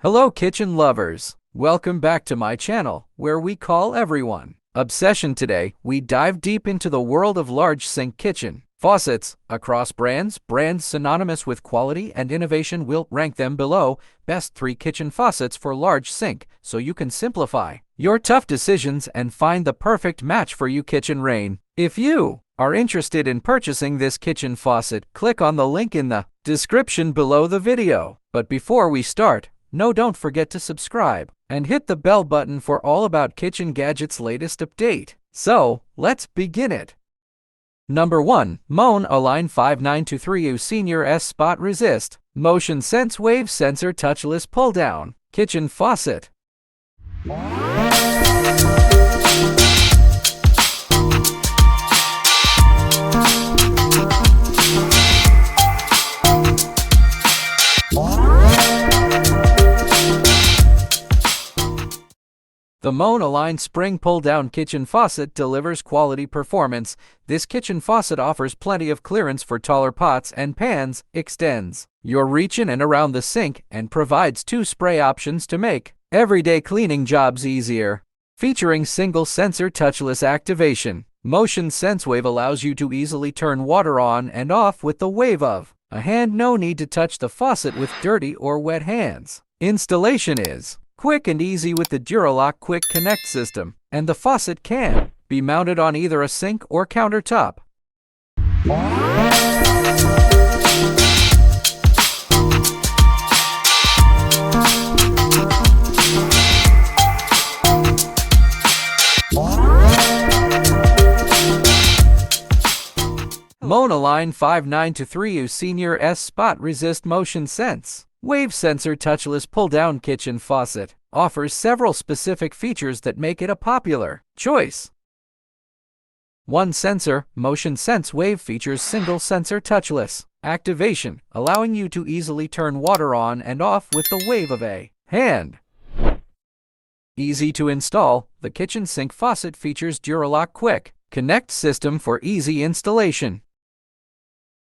Hello kitchen lovers! Welcome back to my channel, where we call everyone obsession. Today, we dive deep into the world of large sink kitchen faucets across brands synonymous with quality and innovation. We'll rank them below. Best 3 kitchen faucets for large sink, so you can simplify your tough decisions and find the perfect match for your kitchen rain. If you are interested in purchasing this kitchen faucet, click on the link in the description below the video. But before we start, don't forget to subscribe and hit the bell button for all about kitchen gadgets latest update. So, let's begin it. Number 1. Mammoth Align 5923U Senior S Spot Resist Motion Sense Wave Sensor Touchless Pull Down Kitchen Faucet. The Mammoth Align Spring Pull-Down Kitchen Faucet delivers quality performance. This kitchen faucet offers plenty of clearance for taller pots and pans, extends your reach in and around the sink, and provides 2 spray options to make everyday cleaning jobs easier. Featuring single sensor touchless activation, Motion Sense Wave allows you to easily turn water on and off with the wave of a hand. No need to touch the faucet with dirty or wet hands. Installation is quick and easy with the Duralock Quick Connect system, and the faucet can be mounted on either a sink or countertop. Mammoth Align 5923U Senior S Spot Resist Motion Sense Wave Sensor Touchless Pull-Down Kitchen Faucet offers several specific features that make it a popular choice. 1. Sensor Motion Sense Wave features single sensor touchless activation, allowing you to easily turn water on and off with the wave of a hand. Easy to install, the kitchen sink faucet features Duralock Quick Connect system for easy installation.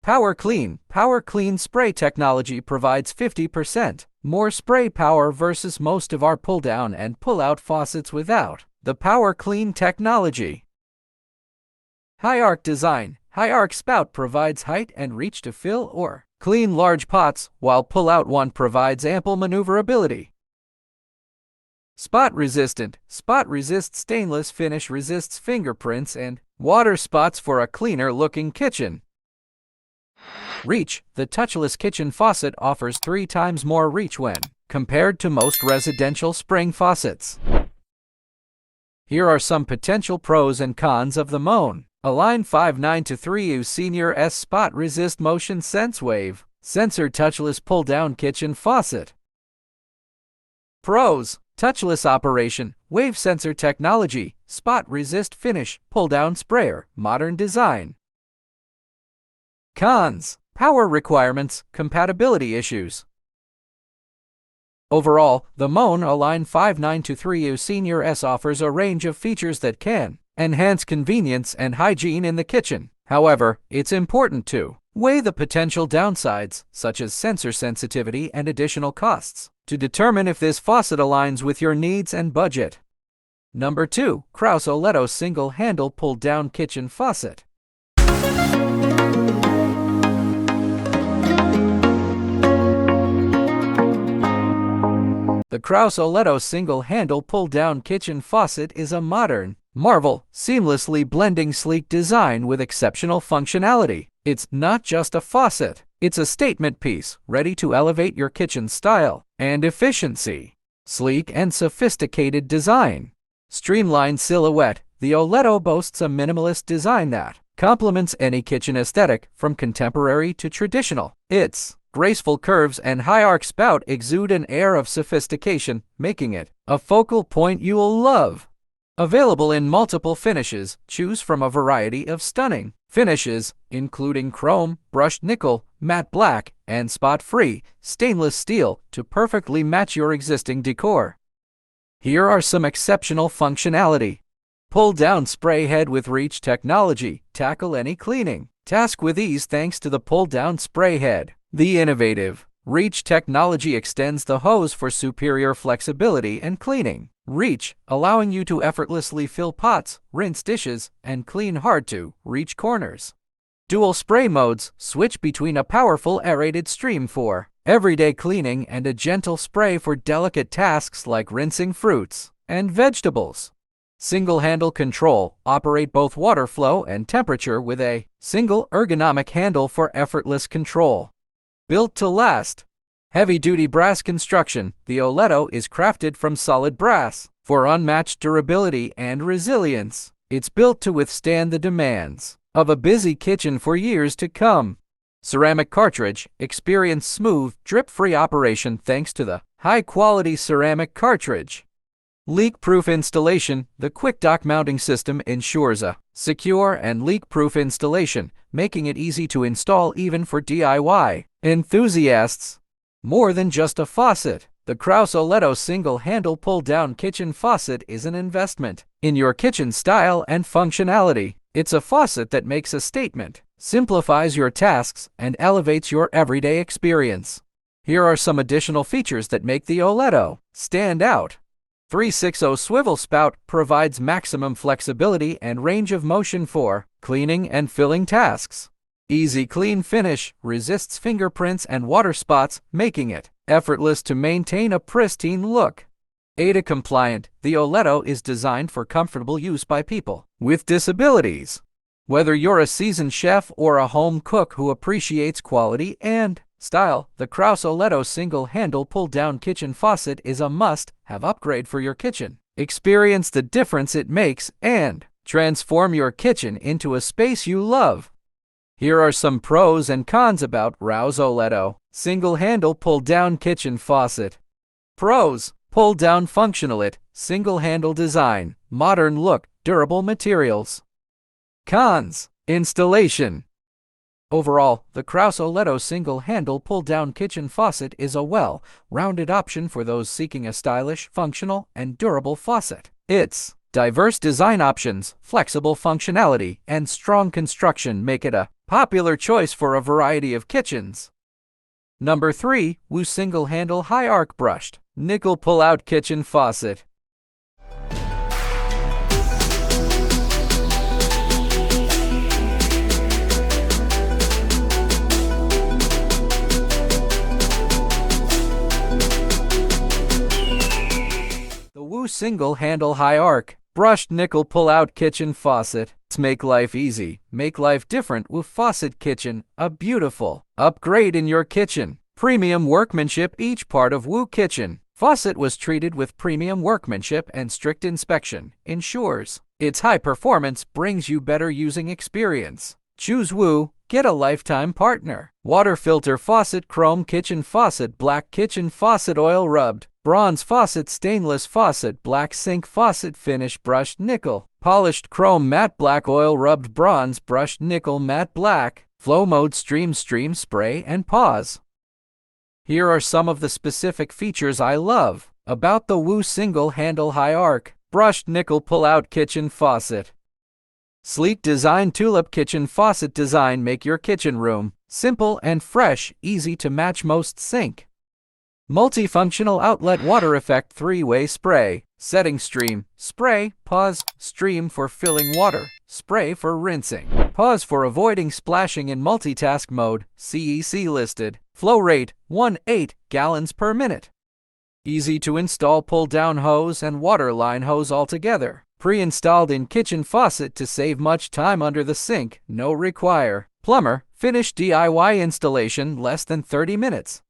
Power Clean spray technology provides 50% more spray power versus most of our pull-down and pull-out faucets without the Power Clean technology. High arc design. High arc spout provides height and reach to fill or clean large pots, while pull-out one provides ample maneuverability. Spot resistant. Spot resist stainless finish, resists fingerprints and water spots for a cleaner looking kitchen. Reach. The touchless kitchen faucet offers 3 times more reach when compared to most residential spring faucets. Here are some potential pros and cons of the Mammoth Align 5923U Senior S Spot Resist Motion Sense Wave Sensor Touchless Pull-Down Kitchen Faucet. Pros: touchless operation, wave sensor technology, spot resist finish, pull-down sprayer, modern design. Cons: power requirements, compatibility issues. Overall, the Mammoth Align 5923U Senior S offers a range of features that can enhance convenience and hygiene in the kitchen. However, it's important to weigh the potential downsides, such as sensor sensitivity and additional costs, to determine if this faucet aligns with your needs and budget. Number 2. Kraus Oleto Single Handle Pull-Down Kitchen Faucet. The Kraus Oleto Single-Handle Pull-Down Kitchen Faucet is a modern marvel, seamlessly blending sleek design with exceptional functionality. It's not just a faucet, it's a statement piece, ready to elevate your kitchen style and efficiency. Sleek and sophisticated design. Streamlined silhouette. The Oleto boasts a minimalist design that complements any kitchen aesthetic, from contemporary to traditional. Its graceful curves and high arc spout exude an air of sophistication, making it a focal point you'll love. Available in multiple finishes, choose from a variety of stunning finishes, including chrome, brushed nickel, matte black, and spot-free stainless steel, to perfectly match your existing decor. Here are some exceptional functionality. Pull-down spray head with reach technology. Tackle any cleaning task with ease thanks to the pull-down spray head. The innovative Reach technology extends the hose for superior flexibility and cleaning. Reach, allowing you to effortlessly fill pots, rinse dishes, and clean hard-to-reach corners. Dual spray modes switch between a powerful aerated stream for everyday cleaning and a gentle spray for delicate tasks like rinsing fruits and vegetables. Single handle control, operate both water flow and temperature with a single ergonomic handle for effortless control. Built to last. Heavy-duty brass construction, the Oleto is crafted from solid brass for unmatched durability and resilience. It's built to withstand the demands of a busy kitchen for years to come. Ceramic cartridge, experience smooth, drip-free operation thanks to the high-quality ceramic cartridge. Leak-proof installation, the quick dock mounting system ensures a secure and leak-proof installation, making it easy to install even for DIY enthusiasts. More than just a faucet, the Kraus Oleto single-handle pull-down kitchen faucet is an investment in your kitchen style and functionality. It's a faucet that makes a statement, simplifies your tasks, and elevates your everyday experience. Here are some additional features that make the Oleto stand out. 360 swivel spout provides maximum flexibility and range of motion for cleaning and filling tasks. Easy clean finish, resists fingerprints and water spots, making it effortless to maintain a pristine look. ADA compliant, the Oleto is designed for comfortable use by people with disabilities. Whether you're a seasoned chef or a home cook who appreciates quality and style, the Kraus Oleto single-handle pull-down kitchen faucet is a must-have upgrade for your kitchen. Experience the difference it makes and transform your kitchen into a space you love. Here are some pros and cons about Kraus Oleto single-handle pull-down kitchen faucet. Pros: pull-down functionality, single-handle design, modern look, durable materials. Cons: installation. Overall, the Kraus Oleto single-handle pull-down kitchen faucet is a well-rounded option for those seeking a stylish, functional, and durable faucet. Its diverse design options, flexible functionality, and strong construction make it a popular choice for a variety of kitchens. Number 3. Woo Single-Handle High Arc Brushed Nickel Pull-Out Kitchen Faucet. The Woo Single-Handle High Arc Brushed Nickel Pull-Out Kitchen Faucet. Make life easy, make life different with Faucet Kitchen, a beautiful upgrade in your kitchen. Premium workmanship. Each part of Woo Kitchen Faucet was treated with premium workmanship and strict inspection, ensures its high performance brings you better using experience. Choose Woo, get a lifetime partner. Water filter faucet, chrome kitchen faucet, black kitchen faucet, oil rubbed bronze faucet, stainless faucet, black sink faucet, finish brushed nickel, polished chrome matte black, oil rubbed bronze, brushed nickel matte black, flow mode, stream spray and pause. Here are some of the specific features I love about the Woo single-handle high arc brushed nickel pull-out kitchen faucet. Sleek design, tulip kitchen faucet design, make your kitchen room simple and fresh, easy to match most sink. Multifunctional outlet water effect, 3-way spray, setting, stream, spray, pause, stream for filling water, spray for rinsing, pause for avoiding splashing in multitask mode, CEC listed, flow rate, 1.8 gallons per minute. Easy to install pull-down hose and water line hose altogether, pre-installed in kitchen faucet to save much time under the sink, no require plumber, finished DIY installation less than 30 minutes.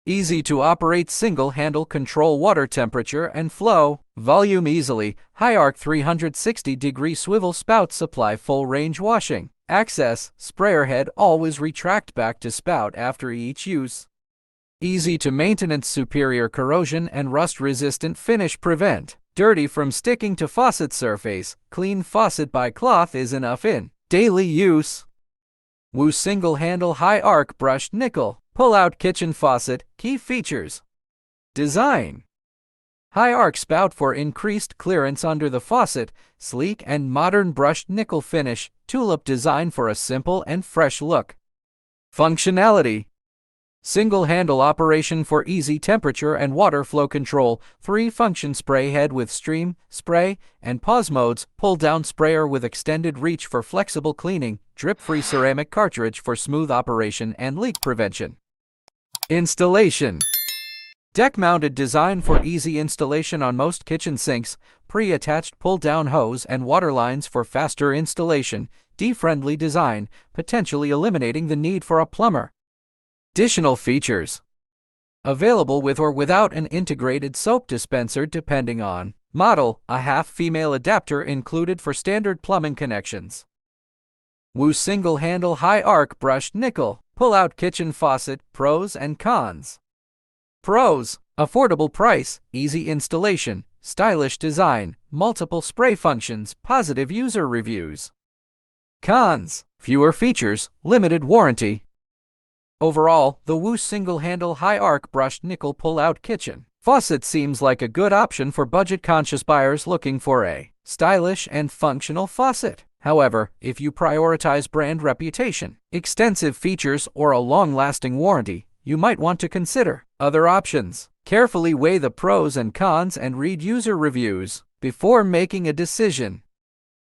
Easy to operate, single-handle control water temperature and flow, volume easily, high arc 360-degree swivel spout, supply full range washing, access, sprayer head always retract back to spout after each use. Easy to maintenance, superior corrosion and rust-resistant finish, prevent dirty from sticking to faucet surface, clean faucet by cloth is enough in daily use. Woo single-handle high arc brushed nickel pull-out kitchen faucet. Key features: design, high arc spout for increased clearance under the faucet, sleek and modern brushed nickel finish, tulip design for a simple and fresh look. Functionality: Single handle operation for easy temperature and water flow control. 3-function spray head with stream, spray, and pause modes. Pull down sprayer with extended reach for flexible cleaning. Drip-free ceramic cartridge for smooth operation and leak prevention. Installation. Deck-mounted design for easy installation on most kitchen sinks. Pre-attached pull-down hose and water lines for faster installation. D-friendly design, potentially eliminating the need for a plumber. Additional features. Available with or without an integrated soap dispenser depending on model. A half-female adapter included for standard plumbing connections. WOO single-handle high-arc brushed nickel pull-out kitchen faucet. Pros and cons. Pros: affordable price, easy installation, stylish design, multiple spray functions, positive user reviews. Cons: fewer features, limited warranty. Overall, the WOO single-handle high-arc brushed nickel pull-out kitchen faucet seems like a good option for budget-conscious buyers looking for a stylish and functional faucet. However, if you prioritize brand reputation, extensive features, or a long-lasting warranty, you might want to consider other options. Carefully weigh the pros and cons and read user reviews before making a decision.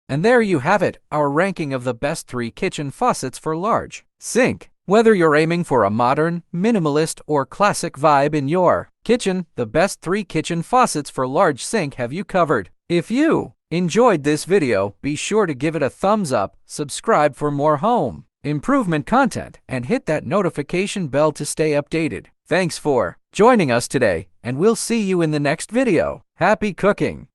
And there you have it, our ranking of the best 3 kitchen faucets for large sink. Whether you're aiming for a modern, minimalist, or classic vibe in your kitchen, the best 3 kitchen faucets for large sink have you covered. If you enjoyed this video, be sure to give it a thumbs up, subscribe for more home improvement content, and hit that notification bell to stay updated. Thanks for joining us today, and we'll see you in the next video. Happy cooking!